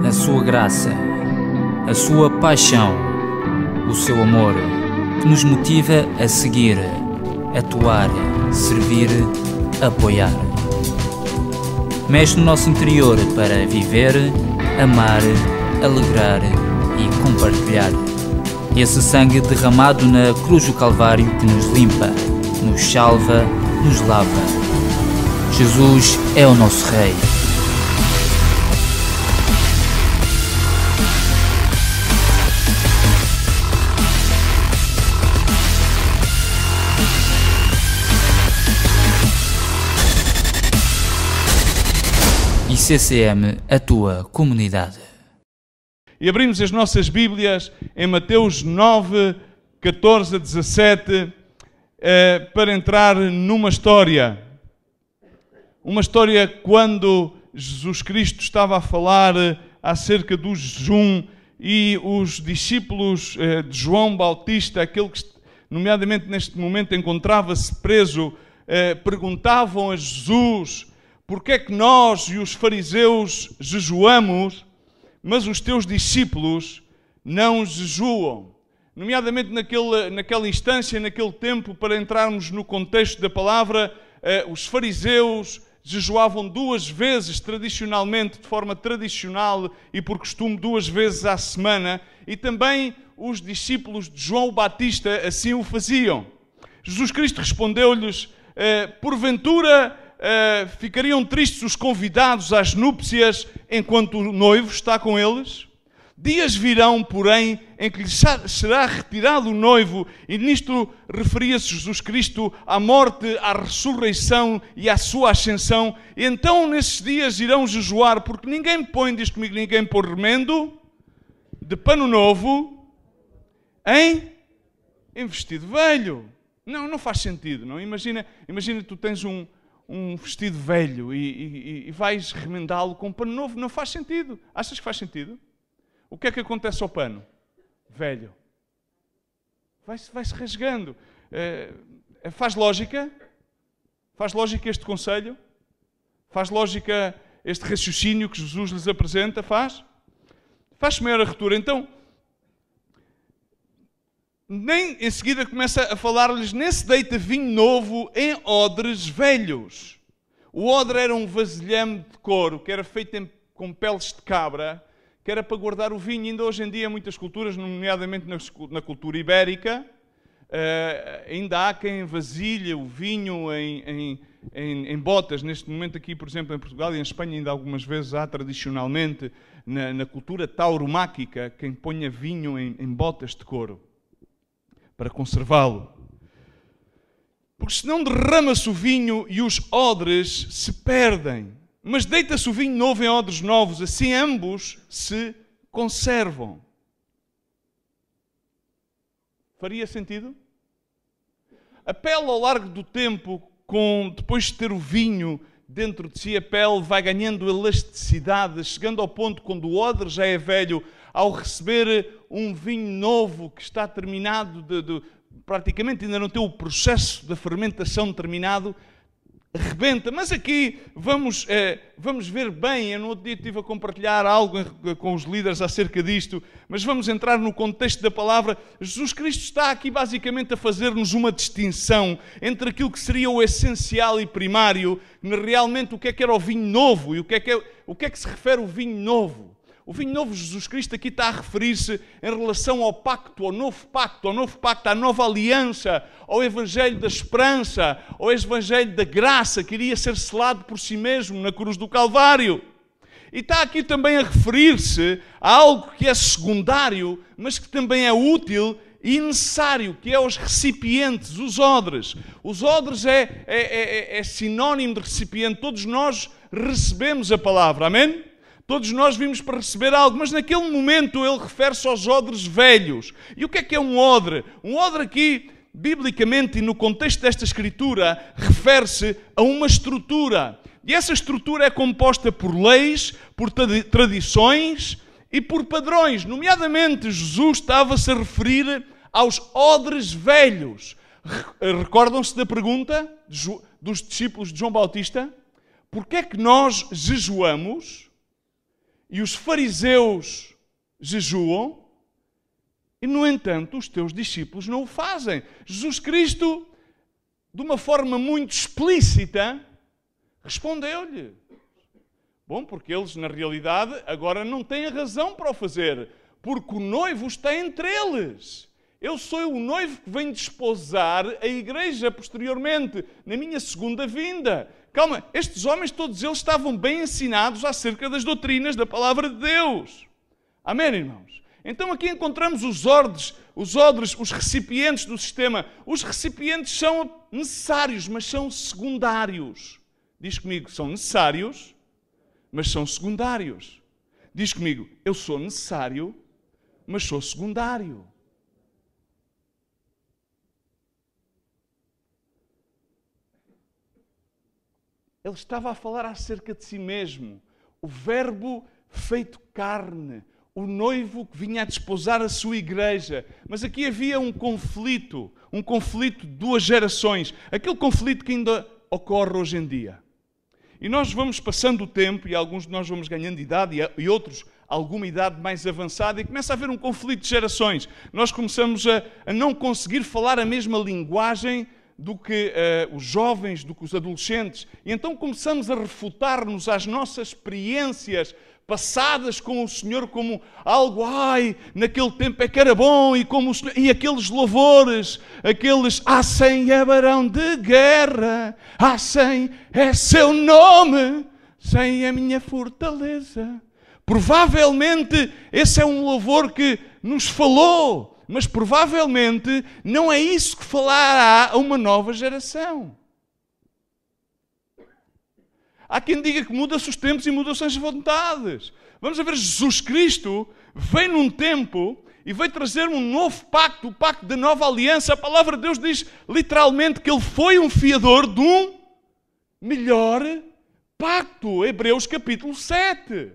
na sua graça, a sua paixão, o seu amor, que nos motiva a seguir, atuar, servir, apoiar. Mexe no nosso interior para viver, amar, alegrar e compartilhar. Esse sangue derramado na cruz do Calvário que nos limpa, nos salva, nos lava. Jesus é o nosso Rei. ICCM, a tua comunidade. E abrimos as nossas Bíblias em Mateus 9, 14 a 17, para entrar numa história. Uma história quando Jesus Cristo estava a falar acerca do jejum e os discípulos de João Bautista, aquele que, nomeadamente neste momento, encontrava-se preso, perguntavam a Jesus: porque é que nós e os fariseus jejuamos, mas os teus discípulos não jejuam? Nomeadamente naquela instância, naquele tempo, para entrarmos no contexto da palavra, os fariseus jejuavam 2 vezes, tradicionalmente, de forma tradicional e por costume 2 vezes à semana, e também os discípulos de João Batista assim o faziam. Jesus Cristo respondeu-lhes: porventura ficariam tristes os convidados às núpcias enquanto o noivo está com eles? Dias virão, porém, em que lhes será retirado o noivo, e nisto referia-se Jesus Cristo à morte, à ressurreição e à sua ascensão. E então nesses dias irão jejuar, porque ninguém põe, diz comigo, ninguém põe remendo de pano novo em vestido velho. Não faz sentido, não? Imagina tu tens um vestido velho e vais remendá-lo com um pano novo. Não faz sentido. Achas que faz sentido? O que é que acontece ao pano velho? Vai-se rasgando. Faz lógica? Faz lógica este conselho? Faz lógica este raciocínio que Jesus lhes apresenta? Faz-se maior a ruptura. Então, nem em seguida começa a falar-lhes: nem se deita vinho novo em odres velhos. O odre era um vasilhame de couro que era feito com peles de cabra, que era para guardar o vinho. Ainda hoje em dia, em muitas culturas, nomeadamente na cultura ibérica, ainda há quem vasilha o vinho em botas. Neste momento aqui, por exemplo, em Portugal e em Espanha, ainda algumas vezes há tradicionalmente, na cultura tauromáquica, quem ponha vinho em botas de couro para conservá-lo. Porque senão derrama-se o vinho e os odres se perdem. Mas deita-se o vinho novo em odres novos, assim ambos se conservam. Faria sentido? A pele, ao largo do tempo, depois de ter o vinho dentro de si, a pele vai ganhando elasticidade, chegando ao ponto, quando o odre já é velho, ao receber um vinho novo que está terminado, praticamente ainda não tem o processo da fermentação terminado, rebenta. Mas aqui vamos ver bem. Eu no outro dia estive a compartilhar algo com os líderes acerca disto, mas vamos entrar no contexto da palavra. Jesus Cristo está aqui basicamente a fazer-nos uma distinção entre aquilo que seria o essencial e primário, realmente o que é que era o vinho novo e o que é que se refere o vinho novo. O vinho novo, Jesus Cristo aqui está a referir-se em relação ao pacto, ao novo pacto, à nova aliança, ao Evangelho da esperança, ao Evangelho da graça, que iria ser selado por si mesmo na cruz do Calvário. E está aqui também a referir-se a algo que é secundário, mas que também é útil e necessário, que é os recipientes, os odres. Os odres é sinónimo de recipiente. Todos nós recebemos a palavra, amém? Todos nós vimos para receber algo, mas naquele momento ele refere-se aos odres velhos. E o que é um odre? Um odre aqui, biblicamente e no contexto desta escritura, refere-se a uma estrutura. E essa estrutura é composta por leis, por tradições e por padrões. Nomeadamente, Jesus estava-se a referir aos odres velhos. Recordam-se da pergunta dos discípulos de João Bautista? Porquê é que nós jejuamos e os fariseus jejuam, e, no entanto, os teus discípulos não o fazem. Jesus Cristo, de uma forma muito explícita, respondeu-lhe. Bom, porque eles, na realidade, agora não têm a razão para o fazer, porque o noivo está entre eles. Eu sou o noivo que vem desposar a igreja posteriormente, na minha segunda vinda. Calma, estes homens, todos eles, estavam bem ensinados acerca das doutrinas da palavra de Deus. Amém, irmãos? Então aqui encontramos os odres, os recipientes do sistema. Os recipientes são necessários, mas são secundários. Diz comigo, são necessários, mas são secundários. Diz comigo, eu sou necessário, mas sou secundário. Ele estava a falar acerca de si mesmo. O verbo feito carne. O noivo que vinha a desposar a sua igreja. Mas aqui havia um conflito de duas gerações. Aquele conflito que ainda ocorre hoje em dia. E nós vamos passando o tempo, e alguns de nós vamos ganhando idade, e outros alguma idade mais avançada, e começa a haver um conflito de gerações. Nós começamos a não conseguir falar a mesma linguagem do que os jovens, do que os adolescentes. E então começamos a refutar-nos às nossas experiências passadas com o Senhor como algo, naquele tempo é que era bom, e, como Senhor, e aqueles louvores, aqueles, sem é barão de guerra, sem é seu nome, sem é minha fortaleza. Provavelmente esse é um louvor que nos falou, mas provavelmente não é isso que falará a uma nova geração. Há quem diga que muda-se os tempos e mudam-se as vontades. Vamos a ver, Jesus Cristo veio num tempo e veio trazer um novo pacto, o pacto da nova aliança. A palavra de Deus diz literalmente que Ele foi um fiador de um melhor pacto. Hebreus capítulo 7.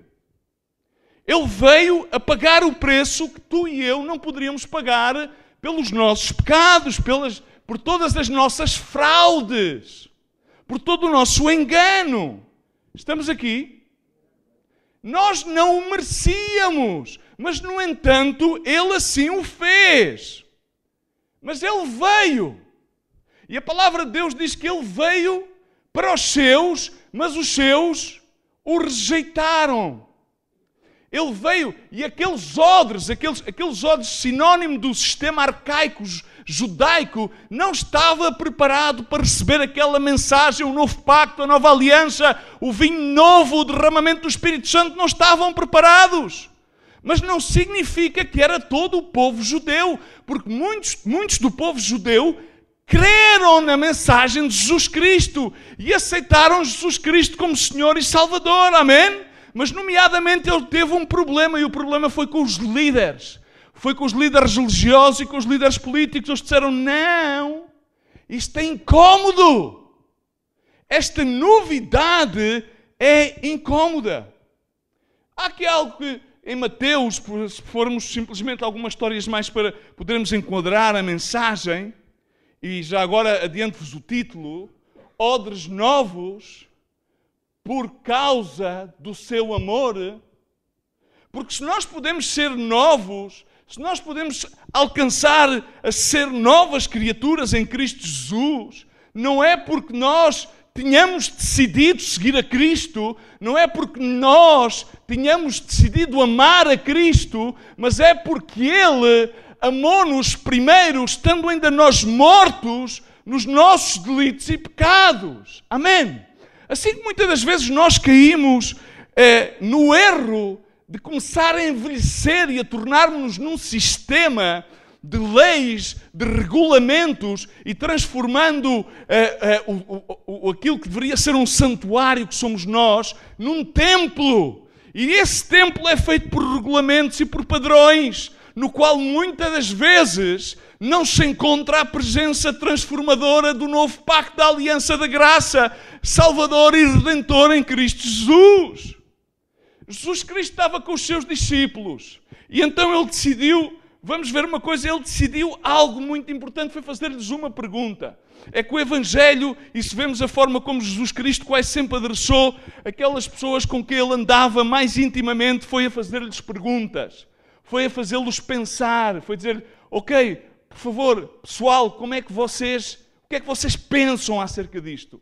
Ele veio a pagar o preço que tu e eu não poderíamos pagar pelos nossos pecados, por todas as nossas fraudes, por todo o nosso engano. Estamos aqui? Nós não o merecíamos, mas, no entanto, Ele assim o fez. Mas Ele veio. E a palavra de Deus diz que Ele veio para os seus, mas os seus o rejeitaram. Ele veio e aqueles odres sinónimo do sistema arcaico judaico, não estava preparado para receber aquela mensagem, o novo pacto, a nova aliança, o vinho novo, o derramamento do Espírito Santo, não estavam preparados. Mas não significa que era todo o povo judeu, porque muitos do povo judeu creram na mensagem de Jesus Cristo e aceitaram Jesus Cristo como Senhor e Salvador. Amém? Mas, nomeadamente, ele teve um problema, e o problema foi com os líderes. Foi com os líderes religiosos e com os líderes políticos. Eles disseram, não, isto é incómodo. Esta novidade é incómoda. Há aqui algo que, em Mateus, se formos simplesmente algumas histórias mais para podermos enquadrar a mensagem, e já agora adianto-vos o título, Odres Novos, por causa do seu amor. Porque se nós podemos ser novos, se nós podemos alcançar a ser novas criaturas em Cristo Jesus, não é porque nós tenhamos decidido seguir a Cristo, não é porque nós tenhamos decidido amar a Cristo, mas é porque Ele amou-nos primeiro, estando ainda nós mortos nos nossos delitos e pecados. Amém? Assim que muitas das vezes nós caímos no erro de começar a envelhecer e a tornarmos-nos num sistema de leis, de regulamentos e transformando aquilo que deveria ser um santuário que somos nós, num templo. E esse templo é feito por regulamentos e por padrões, no qual muitas das vezes não se encontra a presença transformadora do novo pacto da aliança da graça, Salvador e Redentor em Cristo Jesus. Jesus Cristo estava com os seus discípulos e então Ele decidiu vamos ver uma coisa, ele decidiu algo muito importante, foi fazer-lhes uma pergunta. É que o Evangelho, e se vemos a forma como Jesus Cristo quase sempre adressou aquelas pessoas com quem ele andava mais intimamente, foi a fazer-lhes perguntas, foi a fazê-los pensar, foi dizer, ok, por favor, pessoal, o que é que vocês pensam acerca disto?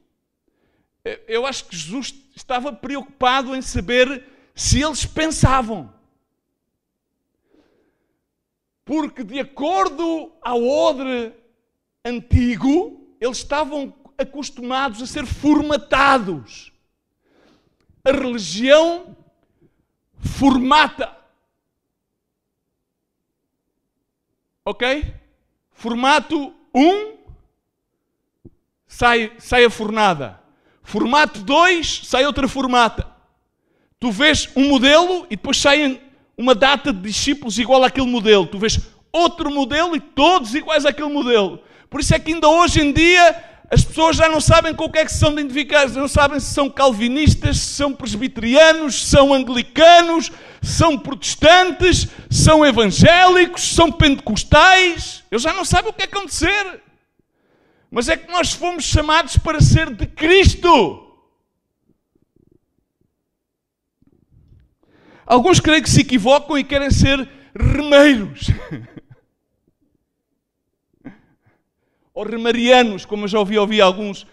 Eu acho que Jesus estava preocupado em saber se eles pensavam. Porque de acordo ao odre antigo, eles estavam acostumados a ser formatados. A religião formata. Ok? Formato 1, sai a fornada. Formato 2, sai outra formata. Tu vês um modelo e depois saem uma data de discípulos igual àquele modelo. Tu vês outro modelo e todos iguais àquele modelo. Por isso é que ainda hoje em dia as pessoas já não sabem com o que é que se são de identificar. Não sabem se são calvinistas, se são presbiterianos, se são anglicanos, se são protestantes, se são evangélicos, se são pentecostais. Eles já não sabem o que é acontecer. Mas é que nós fomos chamados para ser de Cristo. Alguns creio que se equivocam e querem ser remeiros. Ou remarianos, como eu já ouvi alguns.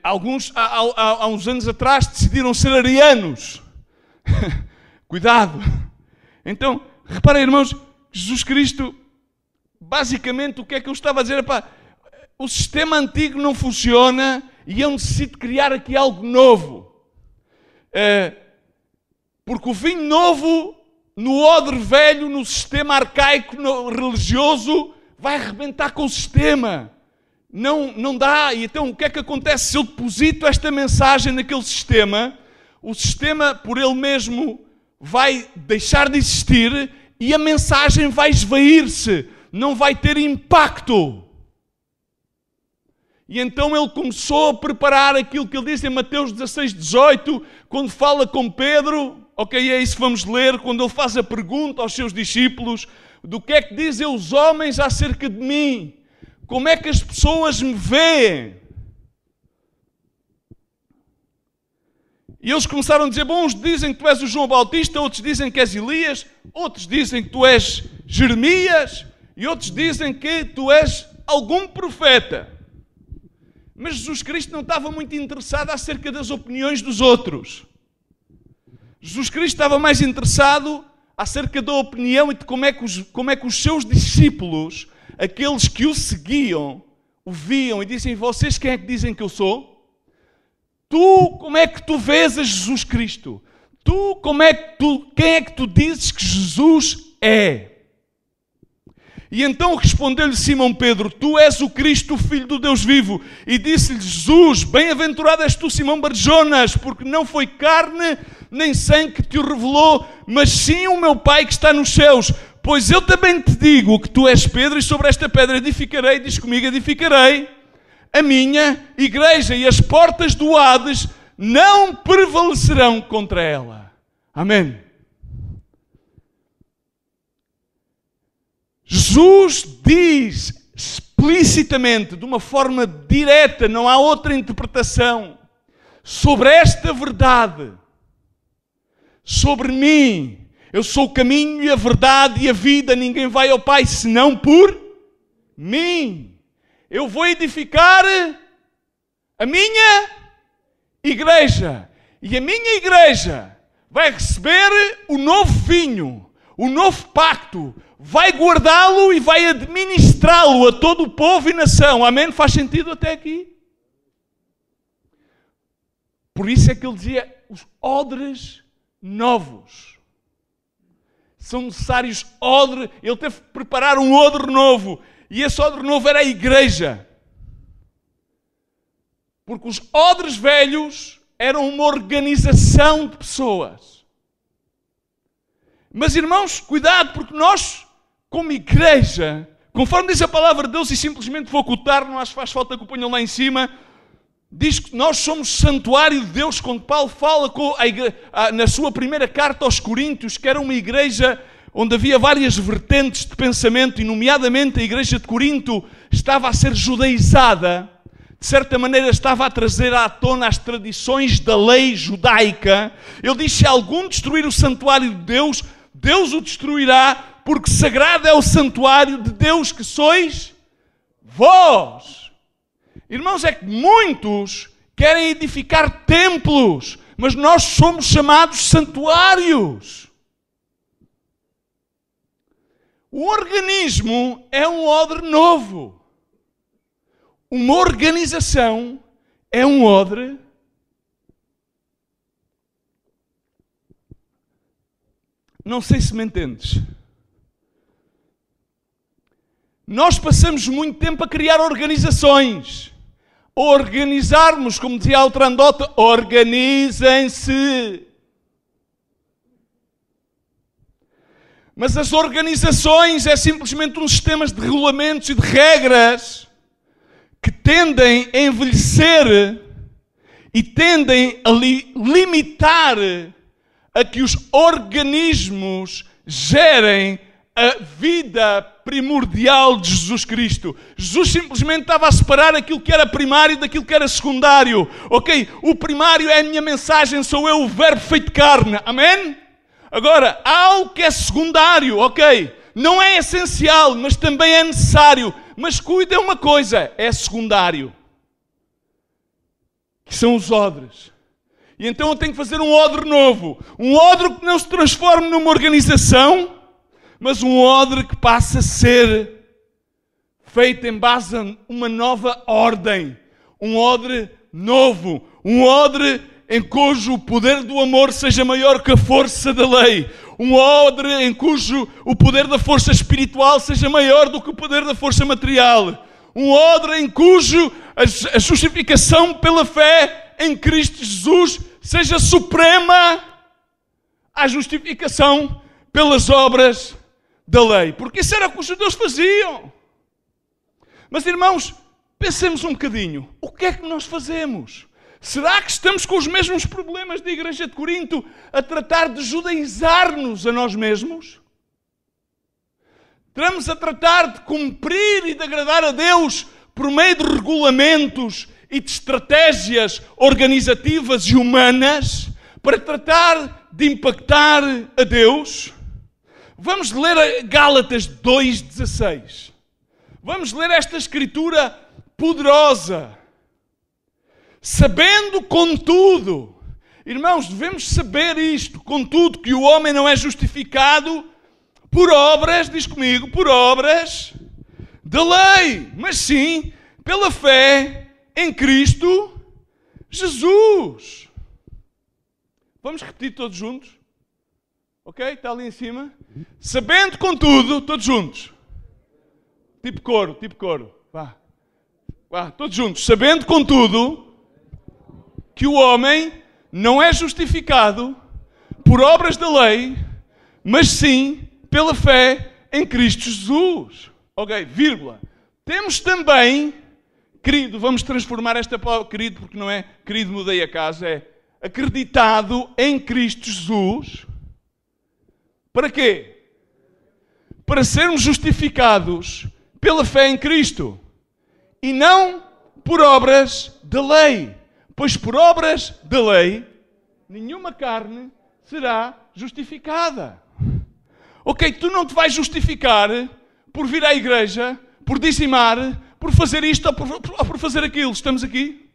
Alguns, há uns anos atrás, decidiram ser arianos. Cuidado. Então, reparem, irmãos, Jesus Cristo, basicamente, o que é que eu estava a dizer? O sistema antigo não funciona e eu necessito criar aqui algo novo. Porque o vinho novo, no odre velho, no sistema arcaico, no religioso, vai arrebentar com o sistema. Não dá. E então o que é que acontece? Se eu deposito esta mensagem naquele sistema, o sistema por ele mesmo vai deixar de existir e a mensagem vai esvair-se. Não vai ter impacto. E então ele começou a preparar aquilo que ele diz em Mateus 16, 18, quando fala com Pedro, ok, é isso que vamos ler, quando ele faz a pergunta aos seus discípulos, do que é que dizem os homens acerca de mim? Como é que as pessoas me veem? E eles começaram a dizer, bom, uns dizem que tu és o João Bautista, outros dizem que és Elias, outros dizem que tu és Jeremias, e outros dizem que tu és algum profeta. Mas Jesus Cristo não estava muito interessado acerca das opiniões dos outros. Jesus Cristo estava mais interessado acerca da opinião e de como é que os seus discípulos, aqueles que o seguiam, o viam e dizem, vocês quem é que dizem que eu sou? Tu, como é que tu vês a Jesus Cristo? Quem é que tu dizes que Jesus é? E então respondeu-lhe Simão Pedro, tu és o Cristo, o Filho do Deus vivo. E disse-lhe Jesus, bem-aventurado és tu, Simão Barjonas, porque não foi carne nem sangue que te o revelou, mas sim o meu Pai que está nos céus. Pois eu também te digo que tu és Pedro e sobre esta pedra edificarei, diz comigo, edificarei a minha igreja e as portas do Hades não prevalecerão contra ela. Amém. Jesus diz explicitamente, de uma forma direta, não há outra interpretação, sobre esta verdade, sobre mim. Eu sou o caminho e a verdade e a vida, ninguém vai ao Pai senão por mim. Eu vou edificar a minha igreja, e a minha igreja vai receber o novo vinho, o novo pacto, vai guardá-lo e vai administrá-lo a todo o povo e nação. Amém? Faz sentido até aqui? Por isso é que ele dizia, os odres novos. São necessários odres. Ele teve que preparar um odre novo. E esse odre novo era a igreja. Porque os odres velhos eram uma organização de pessoas. Mas irmãos, cuidado, porque nós, como igreja, conforme diz a palavra de Deus, e simplesmente vou cotar, não acho que faz falta que o ponham lá em cima, diz que nós somos santuário de Deus, quando Paulo fala na sua primeira carta aos Coríntios, que era uma igreja onde havia várias vertentes de pensamento, e nomeadamente a igreja de Corinto estava a ser judaizada, de certa maneira estava a trazer à tona as tradições da lei judaica. Ele diz: se algum destruir o santuário de Deus, Deus o destruirá, porque sagrado é o santuário de Deus que sois vós. Irmãos, é que muitos querem edificar templos, mas nós somos chamados santuários. O organismo é um odre novo. Uma organização é um odre não sei se me entendes. Nós passamos muito tempo a criar organizações. Organizarmos, como dizia a outra andota, organizem-se. Mas as organizações é simplesmente um sistema de regulamentos e de regras que tendem a envelhecer e tendem a limitar a que os organismos gerem a vida primordial de Jesus Cristo. Jesus simplesmente estava a separar aquilo que era primário daquilo que era secundário. Ok? O primário é a minha mensagem, sou eu, o verbo feito carne. Amém? Agora, há algo que é secundário, ok? Não é essencial, mas também é necessário. Mas cuida uma coisa, é secundário. Que são os odres. E então eu tenho que fazer um odre novo. Um odre que não se transforme numa organização, mas um odre que passa a ser feito em base a uma nova ordem. Um odre novo. Um odre em cujo o poder do amor seja maior que a força da lei. Um odre em cujo o poder da força espiritual seja maior do que o poder da força material. Um odre em cujo a justificação pela fé em Cristo Jesus seja suprema à justificação pelas obras da lei. Porque isso era o que os judeus faziam. Mas, irmãos, pensemos um bocadinho. O que é que nós fazemos? Será que estamos com os mesmos problemas da igreja de Corinto a tratar de judaizar-nos a nós mesmos? Estamos a tratar de cumprir e de agradar a Deus por meio de regulamentos e de estratégias organizativas e humanas para tratar de impactar a Deus? Vamos ler Gálatas 2,16. Vamos ler esta escritura poderosa. Sabendo, contudo, irmãos, devemos saber isto, contudo, que o homem não é justificado por obras, diz comigo, por obras da lei, mas sim pela fé em Cristo Jesus. Vamos repetir todos juntos? Ok? Está ali em cima. Sabendo, contudo, todos juntos. Tipo coro. Vá, todos juntos. Sabendo, contudo, que o homem não é justificado por obras da lei, mas sim pela fé em Cristo Jesus. Ok, vírgula. Temos também, querido, vamos transformar esta palavra, querido, porque não é querido, mudei a casa, é acreditado em Cristo Jesus. Para quê? Para sermos justificados pela fé em Cristo e não por obras da lei. Pois por obras da lei, nenhuma carne será justificada. Ok, tu não te vais justificar por vir à igreja, por dizimar, por fazer isto ou por fazer aquilo. Estamos aqui?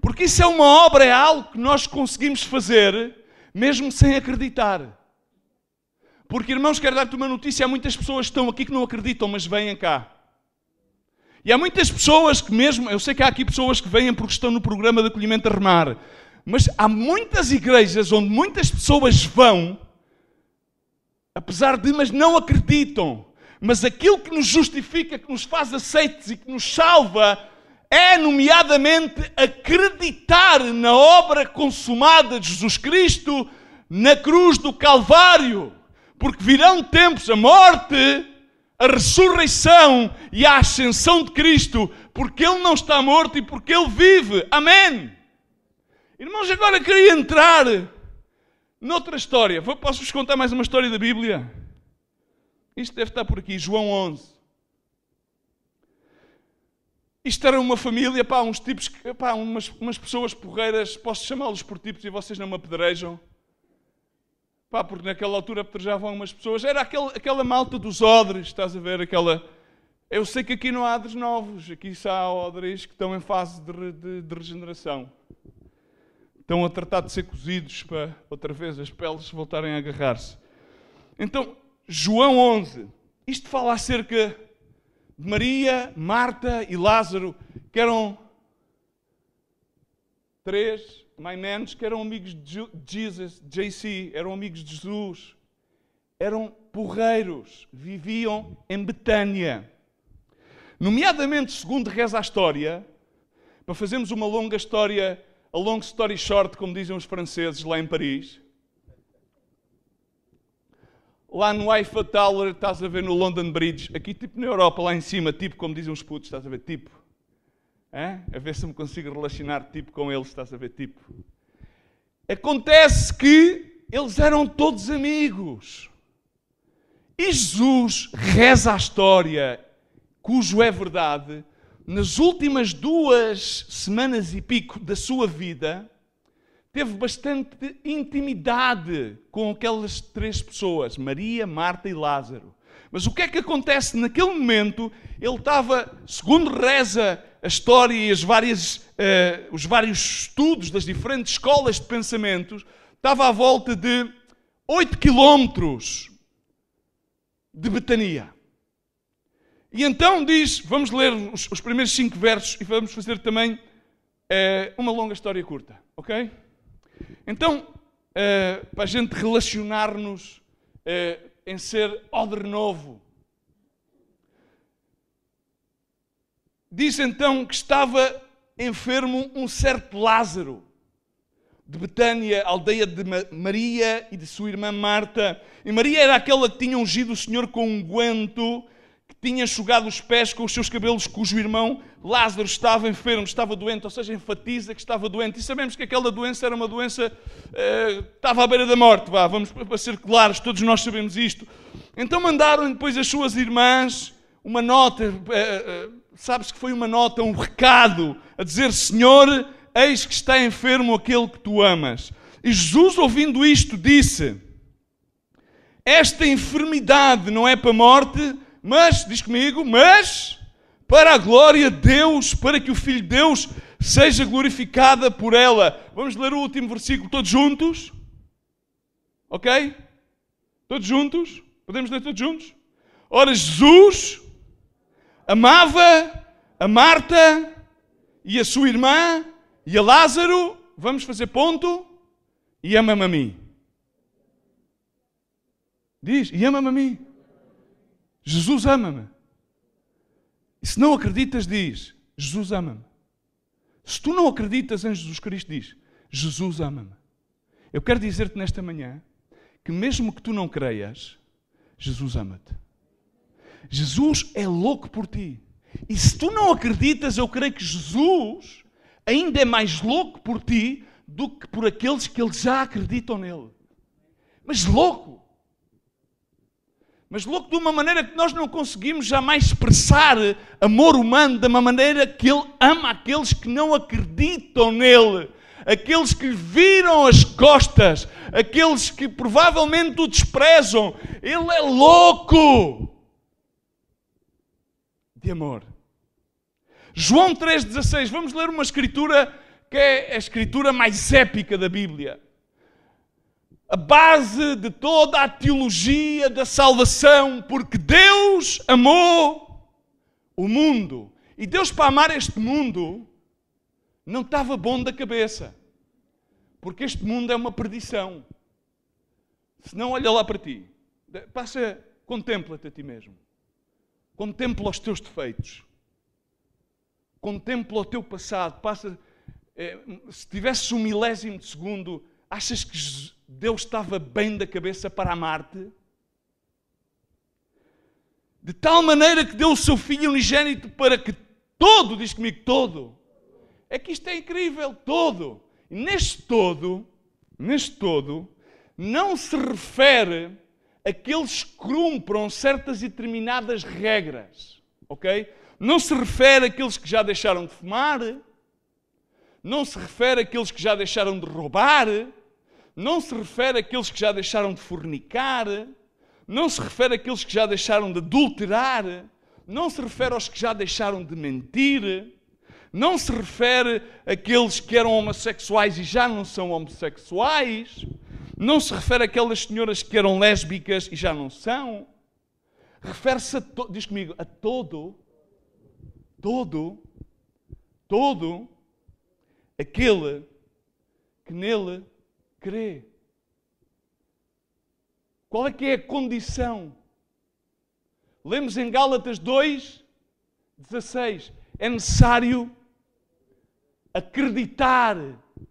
Porque isso é uma obra, é algo que nós conseguimos fazer, mesmo sem acreditar. Porque, irmãos, quero dar-te uma notícia, há muitas pessoas que estão aqui que não acreditam, mas vêm cá. E há muitas pessoas que mesmo, eu sei que há aqui pessoas que vêm porque estão no programa de acolhimento a remar, mas há muitas igrejas onde muitas pessoas vão, mas não acreditam. Mas aquilo que nos justifica, que nos faz aceites e que nos salva, é nomeadamente acreditar na obra consumada de Jesus Cristo na cruz do Calvário. Porque virão tempos, a morte, a ressurreição e a ascensão de Cristo, porque Ele não está morto e porque Ele vive. Amém? Irmãos, agora queria entrar noutra história. Posso-vos contar mais uma história da Bíblia? Isto deve estar por aqui, João 11. Isto era uma família, pá, uns tipos, pá, umas pessoas porreiras, posso chamá-los por tipos e vocês não me apedrejam. Pá, porque naquela altura apedrejavam algumas pessoas. Era aquela malta dos odres, estás a ver? Eu sei que aqui não há odres novos, aqui só há odres que estão em fase de regeneração. Estão a tratar de ser cozidos para outra vez as peles voltarem a agarrar-se. Então, João 11, isto fala acerca de Maria, Marta e Lázaro, que eram três my men, que eram amigos de Jesus, JC, eram amigos de Jesus, eram porreiros, viviam em Betânia. Nomeadamente, segundo reza a história, para fazermos uma longa história, a long story short, como dizem os franceses lá em Paris, lá no Eiffel Tower, estás a ver no London Bridge, aqui tipo na Europa, lá em cima, tipo como dizem os putos, estás a ver, tipo. A ver se me consigo relacionar tipo com eles, estás a ver, tipo. Acontece que eles eram todos amigos. E Jesus reza a história, cujo é verdade, nas últimas 2 semanas e pico da sua vida, teve bastante intimidade com aquelas 3 pessoas, Maria, Marta e Lázaro. Mas o que é que acontece? Naquele momento, ele estava, segundo reza a história e os vários estudos das diferentes escolas de pensamentos, estava à volta de 8 quilómetros de Betânia. E então diz, vamos ler os primeiros 5 versos e vamos fazer também uma longa história curta, ok? Então, para a gente relacionar-nos em ser odre novo. Diz então que estava enfermo um certo Lázaro, de Betânia, aldeia de Maria e de sua irmã Marta. E Maria era aquela que tinha ungido o Senhor com um unguento, que tinha enxugado os pés com os seus cabelos, cujo irmão Lázaro estava enfermo, estava doente, ou seja, enfatiza que estava doente. E sabemos que aquela doença era uma doença, estava à beira da morte, vamos para ser claros, todos nós sabemos isto. Então mandaram depois as suas irmãs uma nota, sabes que foi uma nota, um recado, a dizer: Senhor, eis que está enfermo aquele que tu amas. E Jesus, ouvindo isto, disse: esta enfermidade não é para a morte, mas, diz comigo, mas para a glória de Deus, para que o Filho de Deus seja glorificada por ela. Vamos ler o último versículo todos juntos? Ok? Todos juntos? Podemos ler todos juntos? Ora, Jesus amava a Marta e a sua irmã e a Lázaro, vamos fazer ponto, e ama-me a mim. Diz, e ama-me a mim. Jesus ama-me. E se não acreditas, diz, Jesus ama-me. Se tu não acreditas em Jesus Cristo, diz, Jesus ama-me. Eu quero dizer-te nesta manhã que mesmo que tu não creias, Jesus ama-te. Jesus é louco por ti. E se tu não acreditas, eu creio que Jesus ainda é mais louco por ti do que por aqueles que já acreditam nele. Mas louco. Mas louco de uma maneira que nós não conseguimos jamais expressar amor humano da maneira que ele ama aqueles que não acreditam nele. Aqueles que lhe viram as costas. Aqueles que provavelmente o desprezam. Ele é louco de amor. João 3,16. Vamos ler uma escritura que é a escritura mais épica da Bíblia. A base de toda a teologia da salvação, porque Deus amou o mundo. E Deus, para amar este mundo, não estava bom da cabeça. Porque este mundo é uma perdição. Se não, olha lá para ti. Contempla-te a ti mesmo. Contempla os teus defeitos. Contempla o teu passado. Se tivesses 1 milésimo de segundo, achas que Deus estava bem da cabeça para amar-te? De tal maneira que deu o seu Filho unigênito para que todo, diz comigo, todo. É que isto é incrível, todo. E neste todo, não se refere aqueles que cumpram certas e determinadas regras, ok? Não se refere àqueles que já deixaram de fumar, não se refere àqueles que já deixaram de roubar, não se refere àqueles que já deixaram de fornicar, não se refere àqueles que já deixaram de adulterar, não se refere aos que já deixaram de mentir, não se refere àqueles que eram homossexuais e já não são homossexuais, não se refere àquelas senhoras que eram lésbicas e já não são. Refere-se diz comigo, a todo aquele que nele crê. Qual é que é a condição? Lemos em Gálatas 2:16. É necessário acreditar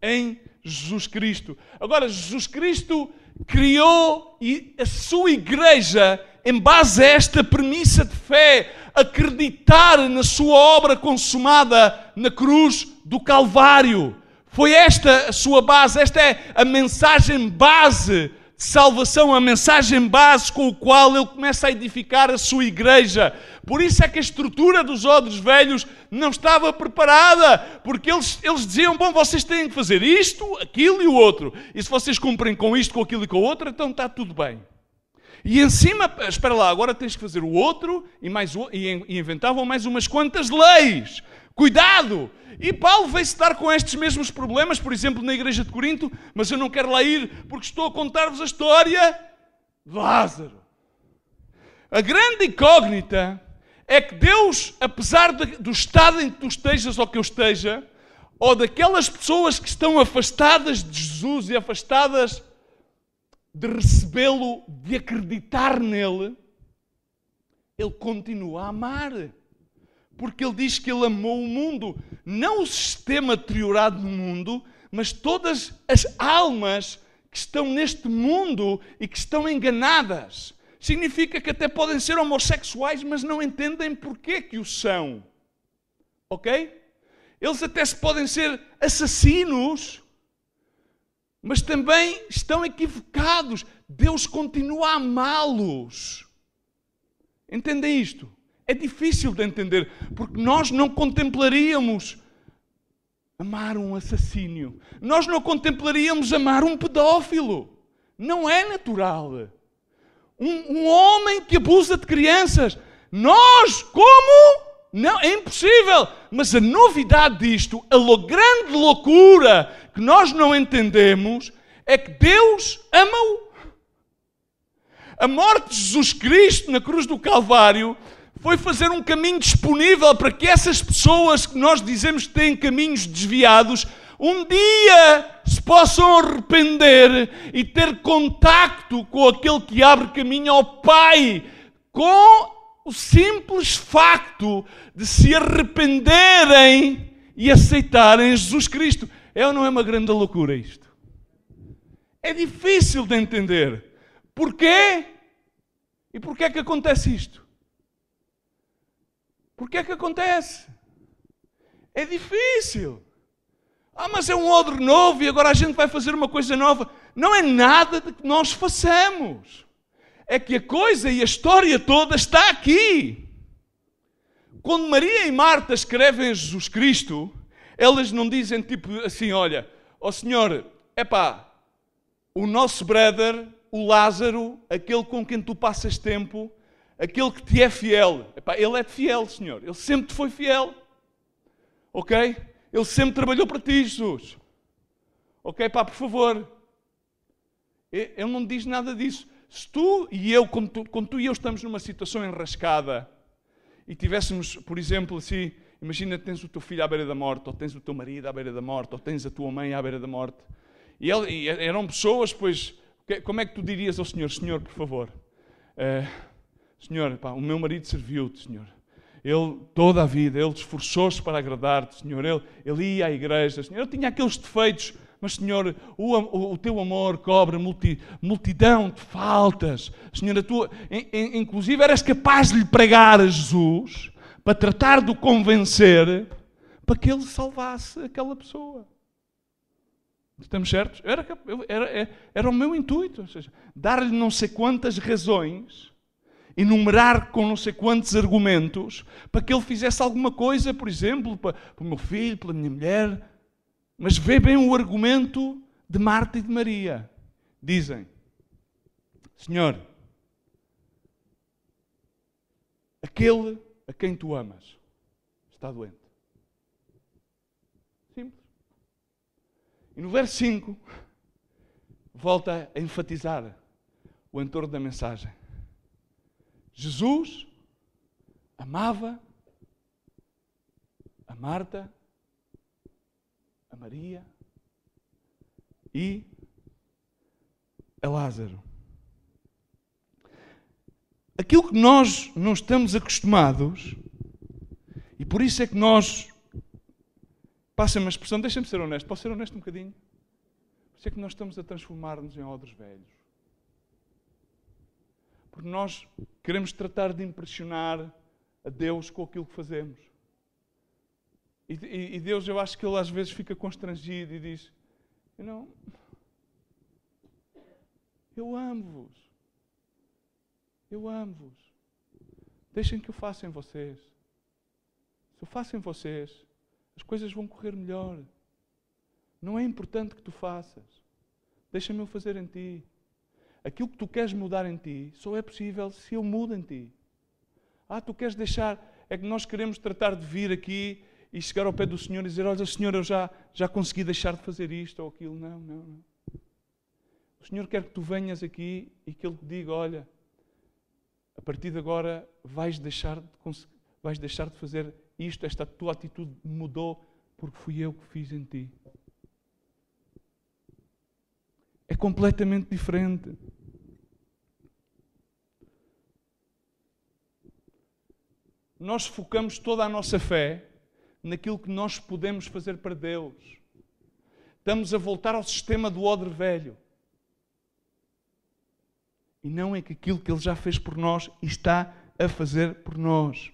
em Jesus Cristo. Agora, Jesus Cristo criou a sua igreja em base a esta premissa de fé, acreditar na sua obra consumada na cruz do Calvário. Foi esta a sua base, esta é a mensagem base de salvação, a mensagem base com a qual ele começa a edificar a sua igreja. Por isso é que a estrutura dos odres velhos não estava preparada, porque eles diziam, bom, vocês têm que fazer isto, aquilo e o outro. E se vocês cumprem com isto, com aquilo e com o outro, então está tudo bem. E em cima, espera lá, agora tens que fazer o outro, e inventavam mais umas quantas leis. Cuidado! E Paulo veio-se dar com estes mesmos problemas, por exemplo, na igreja de Corinto, mas eu não quero lá ir porque estou a contar-vos a história de Lázaro. A grande incógnita é que Deus, apesar do estado em que tu estejas ou que eu esteja, ou daquelas pessoas que estão afastadas de Jesus e afastadas de recebê-lo, de acreditar nele, ele continua a amar. Porque ele diz que ele amou o mundo, não o sistema deteriorado do mundo, mas todas as almas que estão neste mundo e que estão enganadas. Significa que até podem ser homossexuais, mas não entendem porquê que o são. Ok? Eles até podem ser assassinos, mas também estão equivocados. Deus continua a amá-los. Entendem isto? É difícil de entender, porque nós não contemplaríamos amar um assassínio. Nós não contemplaríamos amar um pedófilo. Não é natural. Um homem que abusa de crianças. Nós, como? Não, é impossível. Mas a novidade disto, a grande loucura que nós não entendemos, é que Deus ama-o. A morte de Jesus Cristo na cruz do Calvário foi fazer um caminho disponível para que essas pessoas que nós dizemos que têm caminhos desviados, um dia se possam arrepender e ter contacto com aquele que abre caminho ao Pai, com o simples facto de se arrependerem e aceitarem Jesus Cristo. É ou não é uma grande loucura isto? É difícil de entender. Porquê? E porquê é que acontece isto? Porquê é que acontece? É difícil. Mas é um odre novo e agora a gente vai fazer uma coisa nova. Não é nada de que nós façamos. É que a coisa e a história toda está aqui. Quando Maria e Marta escrevem a Jesus Cristo, elas não dizem tipo assim, olha, ó Senhor, o nosso brother, o Lázaro, aquele com quem tu passas tempo, aquele que te é fiel. Ele é fiel, Senhor. Ele sempre te foi fiel. Ok? Ele sempre trabalhou para ti, Jesus. Ok, por favor. Ele não diz nada disso. Se tu e eu, quando tu e eu estamos numa situação enrascada e tivéssemos, por exemplo, assim, imagina que tens o teu filho à beira da morte, ou tens o teu marido à beira da morte, ou tens a tua mãe à beira da morte. E eram pessoas, pois, como é que tu dirias ao Senhor, Senhor, por favor, Senhor, o meu marido serviu-te, Senhor. Ele, toda a vida, ele esforçou-se para agradar-te, Senhor. Ele ia à igreja, Senhor. Ele tinha aqueles defeitos, mas, Senhor, o teu amor cobre multidão de faltas. Senhor, inclusive eras capaz de lhe pregar a Jesus para tratar de o convencer para que ele salvasse aquela pessoa. Estamos certos? Era o meu intuito. Ou seja, dar-lhe não sei quantas razões, enumerar com não sei quantos argumentos, para que ele fizesse alguma coisa, por exemplo, para o meu filho, pela minha mulher. Mas vê bem o argumento de Marta e de Maria. Dizem: Senhor, aquele a quem tu amas está doente. Simples. E no verso 5, volta a enfatizar o entorno da mensagem. Jesus amava a Marta, a Maria e a Lázaro. Aquilo que nós não estamos acostumados, e por isso é que nós, passa-me a expressão, deixa-me ser honesto, posso ser honesto um bocadinho? Por isso é que nós estamos a transformar-nos em odres velhos. Porque nós queremos tratar de impressionar a Deus com aquilo que fazemos. E Deus, eu acho que Ele às vezes fica constrangido e diz: eu amo-vos. Eu amo-vos. Deixem que eu faça em vocês. Se eu faço em vocês, as coisas vão correr melhor. Não é importante que tu faças. Deixa-me eu fazer em ti. Aquilo que tu queres mudar em ti, só é possível se eu mudo em ti. Tu queres deixar... É que nós queremos tratar de vir aqui e chegar ao pé do Senhor e dizer: olha, Senhor, eu já consegui deixar de fazer isto ou aquilo. Não. O Senhor quer que tu venhas aqui e que Ele te diga: olha, a partir de agora vais deixar de fazer isto, esta tua atitude mudou porque fui eu que fiz em ti. É completamente diferente. Nós focamos toda a nossa fé naquilo que nós podemos fazer para Deus. Estamos a voltar ao sistema do odre velho. E não é que aquilo que Ele já fez por nós e está a fazer por nós.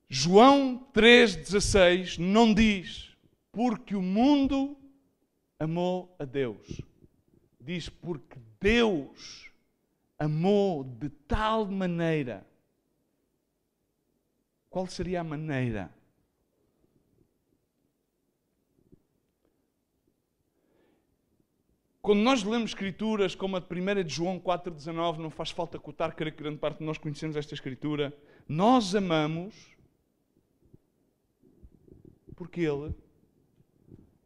João 3,16 não diz: porque o mundo amou a Deus. Diz: porque Deus amou de tal maneira. Qual seria a maneira? Quando nós lemos escrituras como a de 1 de João 4,19, não faz falta cotar, creio que grande parte de nós conhecemos esta escritura. Nós amamos porque Ele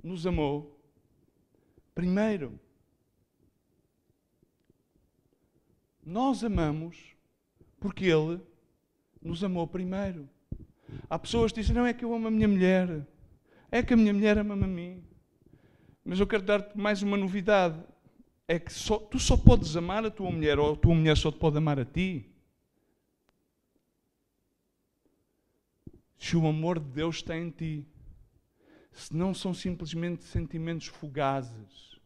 nos amou primeiro. Nós amamos porque Ele nos amou primeiro. Há pessoas que dizem: não, é que eu amo a minha mulher. É que a minha mulher ama-me a mim. Mas eu quero dar-te mais uma novidade. É que tu só podes amar a tua mulher, ou a tua mulher só te pode amar a ti, se o amor de Deus está em ti. Se não são simplesmente sentimentos fugazes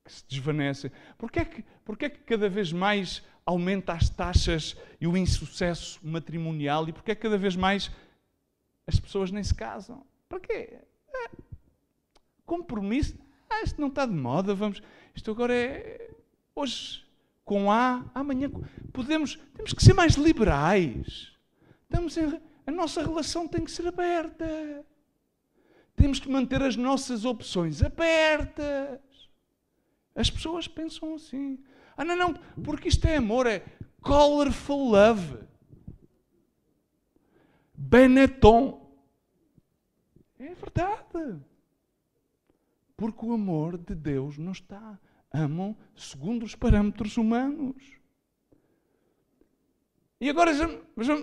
que se desvanecem. Porquê é que cada vez mais aumenta as taxas e o insucesso matrimonial? E porquê é que cada vez mais as pessoas nem se casam? Para quê? Compromisso. Isto não está de moda. Isto agora é... Hoje com A, amanhã... Temos que ser mais liberais. A nossa relação tem que ser aberta. Temos que manter as nossas opções abertas. As pessoas pensam assim. Não, porque isto é amor, é colorful love. Benetton. É verdade. Porque o amor de Deus não está. Amam segundo os parâmetros humanos. E agora,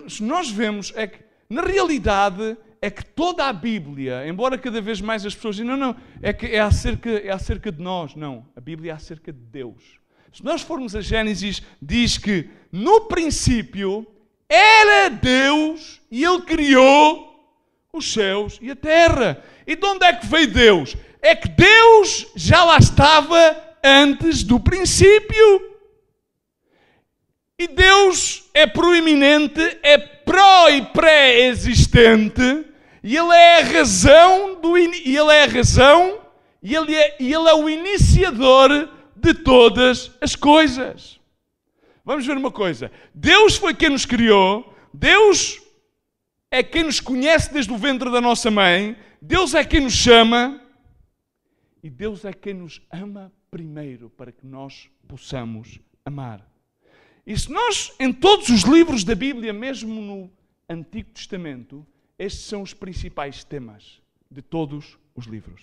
se nós vemos, é que, na realidade, é que toda a Bíblia, embora cada vez mais as pessoas digam: não, é acerca de nós. Não, a Bíblia é acerca de Deus. Se nós formos a Gênesis, diz que no princípio era Deus e Ele criou os céus e a terra. E de onde é que veio Deus? É que Deus já lá estava antes do princípio. E Deus é proeminente, é pró e pré-existente, E Ele é a razão e Ele é a razão e Ele é o iniciador de todas as coisas. Vamos ver uma coisa. Deus foi quem nos criou. Deus é quem nos conhece desde o ventre da nossa mãe. Deus é quem nos chama. E Deus é quem nos ama primeiro para que nós possamos amar. E se nós, em todos os livros da Bíblia, mesmo no Antigo Testamento, estes são os principais temas de todos os livros.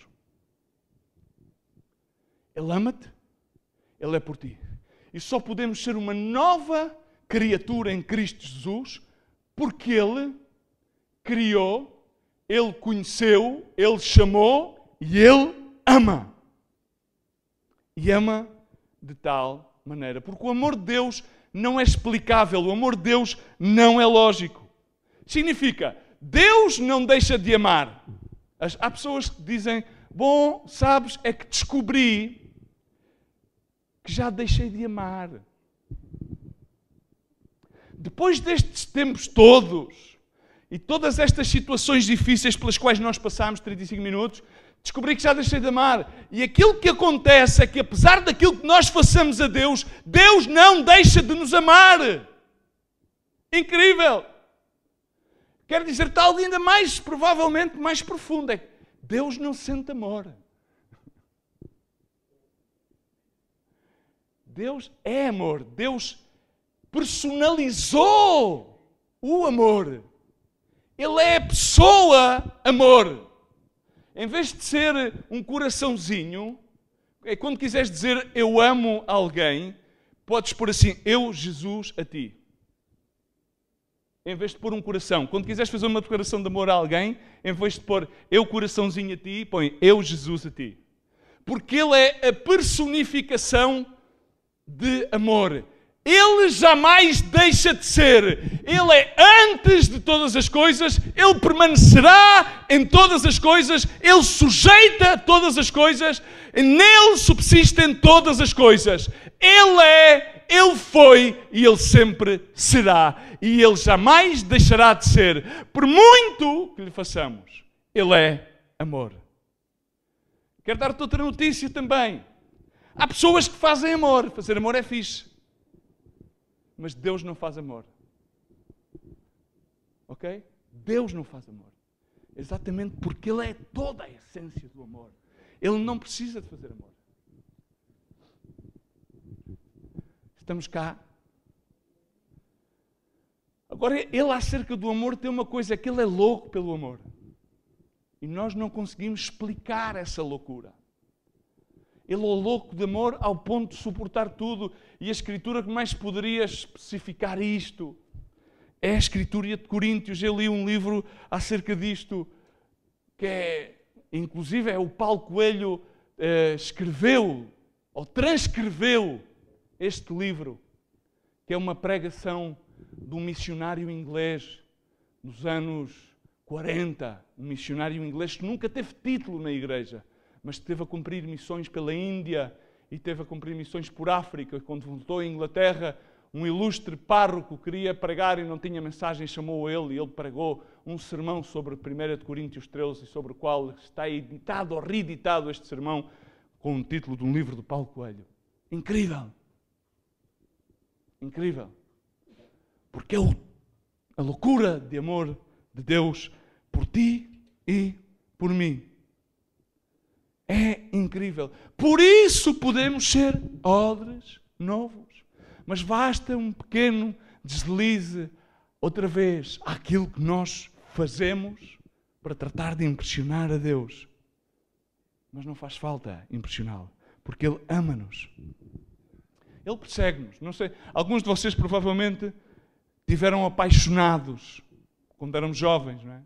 Ele ama-te, Ele é por ti. E só podemos ser uma nova criatura em Cristo Jesus porque Ele criou, Ele conheceu, Ele chamou e Ele ama. E ama de tal maneira. Porque o amor de Deus não é explicável, o amor de Deus não é lógico. Significa, Deus não deixa de amar. Há pessoas que dizem, bom, sabes, é que descobri que já deixei de amar. Depois destes tempos todos e todas estas situações difíceis pelas quais nós passámos 35 minutos, descobri que já deixei de amar. E aquilo que acontece é que apesar daquilo que nós façamos a Deus, Deus não deixa de nos amar. Incrível! Quero dizer, está algo ainda mais, provavelmente, mais profundo. É que Deus não sente amor. Deus é amor. Deus personalizou o amor. Ele é a pessoa amor. Em vez de ser um coraçãozinho, quando quiseres dizer eu amo alguém, podes pôr assim, eu, Jesus, a ti. Em vez de pôr um coração. Quando quiseres fazer uma declaração de amor a alguém, em vez de pôr eu, coraçãozinho a ti, põe eu, Jesus, a ti. Porque Ele é a personificação de amor. Ele jamais deixa de ser. Ele é antes de todas as coisas. Ele permanecerá em todas as coisas. Ele sujeita todas as coisas. Nele subsistem todas as coisas. Ele é, Ele foi e Ele sempre será. E Ele jamais deixará de ser. Por muito que lhe façamos, Ele é amor. Quero dar-te outra notícia também. Há pessoas que fazem amor. Fazer amor é fixe. Mas Deus não faz amor. Ok? Deus não faz amor. Exatamente porque Ele é toda a essência do amor. Ele não precisa de fazer amor. Estamos cá. Agora, Ele acerca do amor tem uma coisa, é que Ele é louco pelo amor. E nós não conseguimos explicar essa loucura. Ele é louco de amor ao ponto de suportar tudo. E a Escritura que mais poderia especificar isto é a Escritura de Coríntios. Eu li um livro acerca disto, que é, inclusive, o Paulo Coelho escreveu, ou transcreveu este livro, que é uma pregação de um missionário inglês nos anos 40. Um missionário inglês que nunca teve título na igreja, mas esteve a cumprir missões pela Índia e esteve a cumprir missões por África. Quando voltou à Inglaterra, um ilustre párroco queria pregar e não tinha mensagem, chamou ele e ele pregou um sermão sobre 1 de Coríntios 13, sobre o qual está editado ou reeditado este sermão com o título de um livro do Paulo Coelho. Incrível! Incrível! Porque é a loucura de amor de Deus por ti e por mim. É incrível. Por isso podemos ser odres novos. Mas basta um pequeno deslize, outra vez, àquilo que nós fazemos para tratar de impressionar a Deus. Mas não faz falta impressioná-lo, porque Ele ama-nos. Ele persegue-nos. Não sei, alguns de vocês provavelmente estiveram apaixonados quando éramos jovens, não é?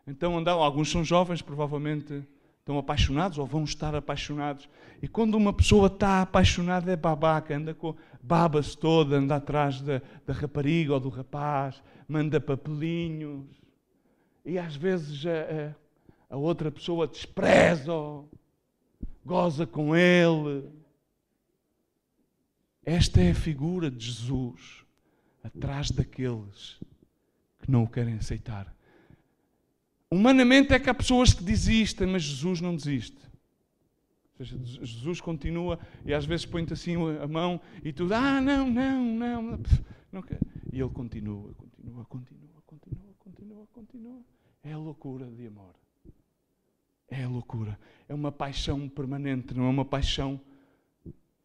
Então alguns são jovens, provavelmente estão apaixonados ou vão estar apaixonados. E quando uma pessoa está apaixonada é babaca, baba-se toda, anda atrás da rapariga ou do rapaz, manda papelinhos. E às vezes a outra pessoa despreza-o, goza com ele. Esta é a figura de Jesus atrás daqueles que não o querem aceitar. Humanamente é que há pessoas que desistem, mas Jesus não desiste. Ou seja, Jesus continua e às vezes põe-te assim a mão e tu, não quero. E ele continua. É a loucura de amor. É a loucura. É uma paixão permanente, não é uma paixão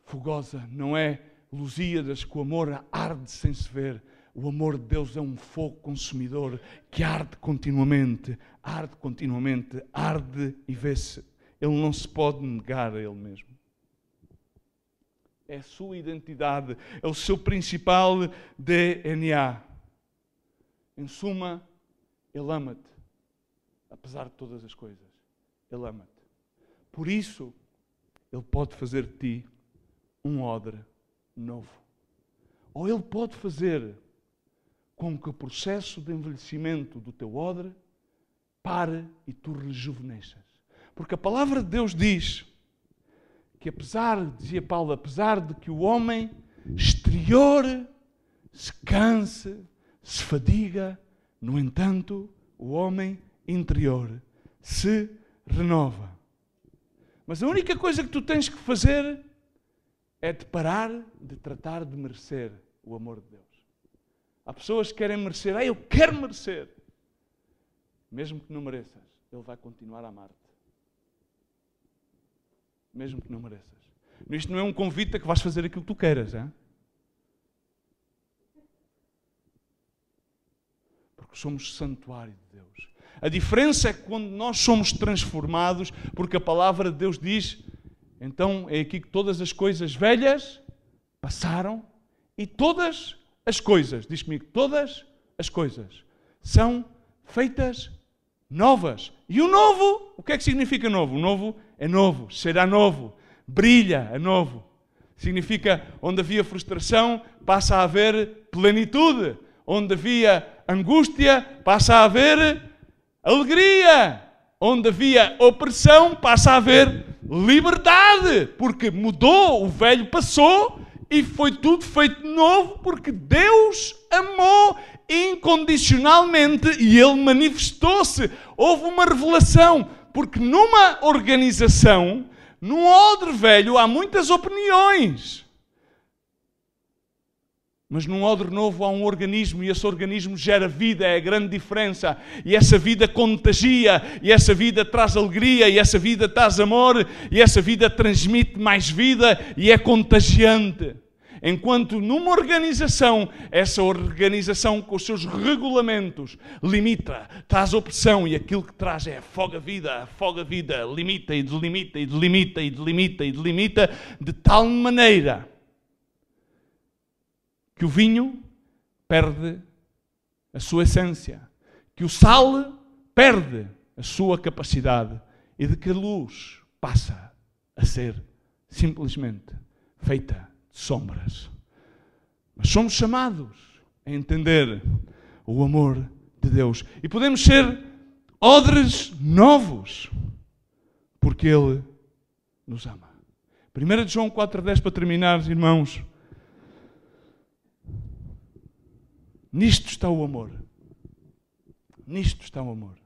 fogosa, não é Lusíadas que o amor arde sem se ver. O amor de Deus é um fogo consumidor que arde continuamente, arde e vê-se. Ele não se pode negar a Ele mesmo. É a sua identidade, é o seu principal DNA. Em suma, Ele ama-te, apesar de todas as coisas. Ele ama-te. Por isso, Ele pode fazer de ti um odre novo. Ou Ele pode fazer com que o processo de envelhecimento do teu odre pare e tu rejuvenesças. Porque a palavra de Deus diz que dizia Paulo, apesar de que o homem exterior se canse, se fadiga, no entanto, o homem interior se renova. Mas a única coisa que tu tens que fazer é de parar de tratar de merecer o amor de Deus. Há pessoas que querem merecer. Eu quero merecer. Mesmo que não mereças, Ele vai continuar a amar-te. Mesmo que não mereças. Isto não é um convite a que vais fazer aquilo que tu queiras. Hein? Porque somos santuário de Deus. A diferença é que quando nós somos transformados, porque a palavra de Deus diz, então é aqui que todas as coisas velhas passaram e todas as coisas, diz comigo, todas as coisas são feitas novas. E o novo, o que é que significa novo? O novo é novo, será novo, brilha, é novo. Significa, onde havia frustração, passa a haver plenitude. Onde havia angústia, passa a haver alegria. Onde havia opressão, passa a haver liberdade. Porque mudou, o velho passou e foi tudo feito novo, porque Deus amou incondicionalmente e Ele manifestou-se. Houve uma revelação, porque numa organização, num odre velho, há muitas opiniões. Mas num odre novo há um organismo e esse organismo gera vida, é a grande diferença. E essa vida contagia, e essa vida traz alegria, e essa vida traz amor, e essa vida transmite mais vida e é contagiante. Enquanto numa organização, essa organização com os seus regulamentos limita, traz opressão e aquilo que traz é afoga a vida, limita e delimita e delimita e delimita e delimita de tal maneira que o vinho perde a sua essência, que o sal perde a sua capacidade e de que a luz passa a ser simplesmente feita de sombras. Mas somos chamados a entender o amor de Deus e podemos ser odres novos porque Ele nos ama. 1 João 4,10 para terminar, irmãos. Nisto está o amor. Nisto está o amor.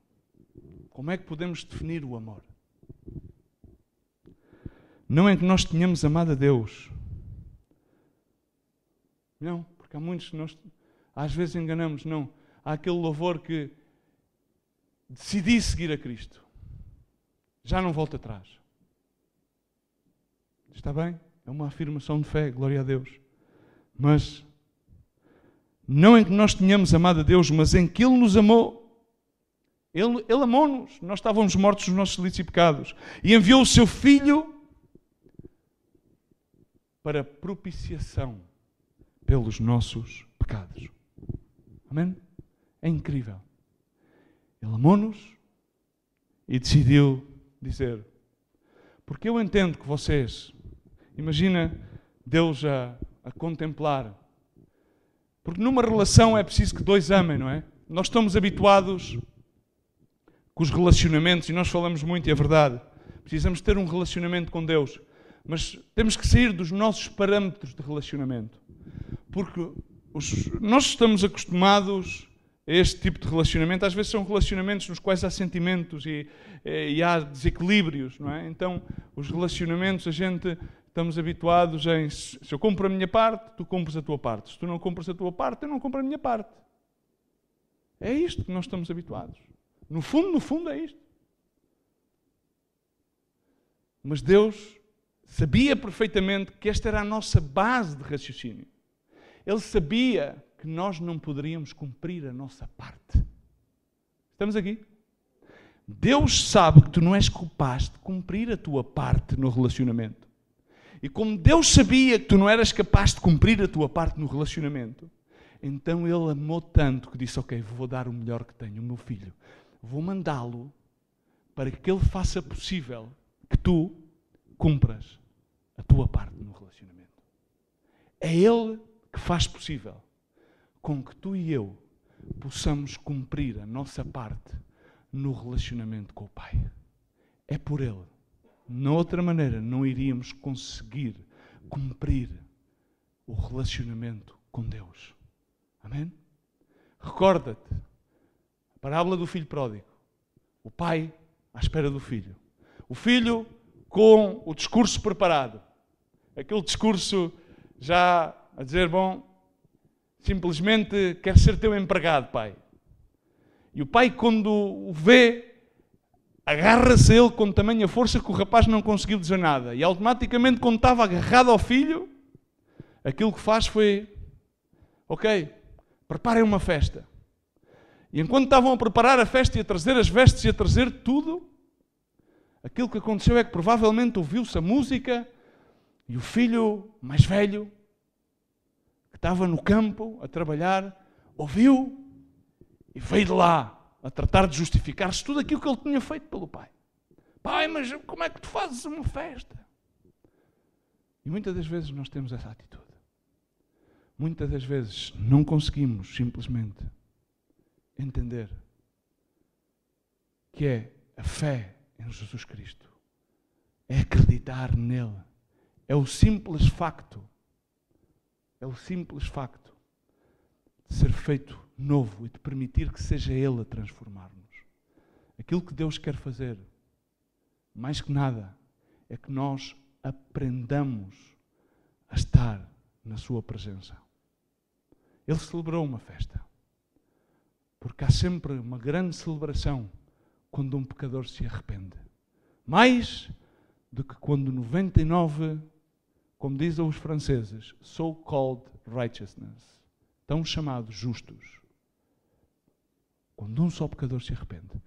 Como é que podemos definir o amor? Não é que nós tenhamos amado a Deus. Não, porque há muitos que nós às vezes enganamos. Não, há aquele louvor que decidi seguir a Cristo. Já não volto atrás. Está bem? É uma afirmação de fé, glória a Deus. Mas não em que nós tenhamos amado a Deus, mas em que Ele nos amou. Ele amou-nos. Nós estávamos mortos nos nossos delitos e pecados. E enviou o seu Filho para propiciação pelos nossos pecados. Amém? É incrível. Ele amou-nos e decidiu dizer, porque eu entendo que vocês, imagina Deus a contemplar. Porque numa relação é preciso que dois amem, não é? Nós estamos habituados com os relacionamentos, e nós falamos muito, e é verdade. Precisamos ter um relacionamento com Deus. Mas temos que sair dos nossos parâmetros de relacionamento. Porque nós estamos acostumados este tipo de relacionamento. Às vezes são relacionamentos nos quais há sentimentos e há desequilíbrios, não é? Então, os relacionamentos, estamos habituados em, se eu compro a minha parte, tu compras a tua parte. Se tu não compras a tua parte, eu não compro a minha parte. É isto que nós estamos habituados. No fundo é isto. Mas Deus sabia perfeitamente que esta era a nossa base de raciocínio. Ele sabia que nós não poderíamos cumprir a nossa parte. Estamos aqui? Deus sabe que tu não és capaz de cumprir a tua parte no relacionamento. E como Deus sabia que tu não eras capaz de cumprir a tua parte no relacionamento, então Ele amou tanto que disse, ok, vou dar o melhor que tenho, o meu filho. Vou mandá-lo para que Ele faça possível que tu cumpras a tua parte no relacionamento. É Ele que faz possível com que tu e eu possamos cumprir a nossa parte no relacionamento com o Pai. É por Ele. De outra maneira, não iríamos conseguir cumprir o relacionamento com Deus. Amém? Recorda-te, a parábola do filho pródigo. O pai à espera do filho. O filho com o discurso preparado. Aquele discurso já a dizer, bom, simplesmente quer ser teu empregado, pai. E o pai, quando o vê, agarra-se a ele com tamanha força que o rapaz não conseguiu dizer nada. E automaticamente, quando estava agarrado ao filho, aquilo que faz foi, ok, preparem uma festa. E enquanto estavam a preparar a festa e a trazer as vestes e a trazer tudo, aquilo que aconteceu é que provavelmente ouviu-se a música e o filho mais velho, que estava no campo a trabalhar, ouviu e veio de lá a tratar de justificar-se tudo aquilo que ele tinha feito pelo pai. Pai, mas como é que tu fazes uma festa? E muitas das vezes nós temos essa atitude. Muitas das vezes não conseguimos simplesmente entender que é a fé em Jesus Cristo. É acreditar nele. É o simples facto. É o simples facto de ser feito novo e de permitir que seja Ele a transformar-nos. Aquilo que Deus quer fazer, mais que nada, é que nós aprendamos a estar na sua presença. Ele celebrou uma festa. Porque há sempre uma grande celebração quando um pecador se arrepende. Mais do que quando 99, como dizem os franceses, so-called righteousness, tão chamados justos. Quando um só pecador se arrepende.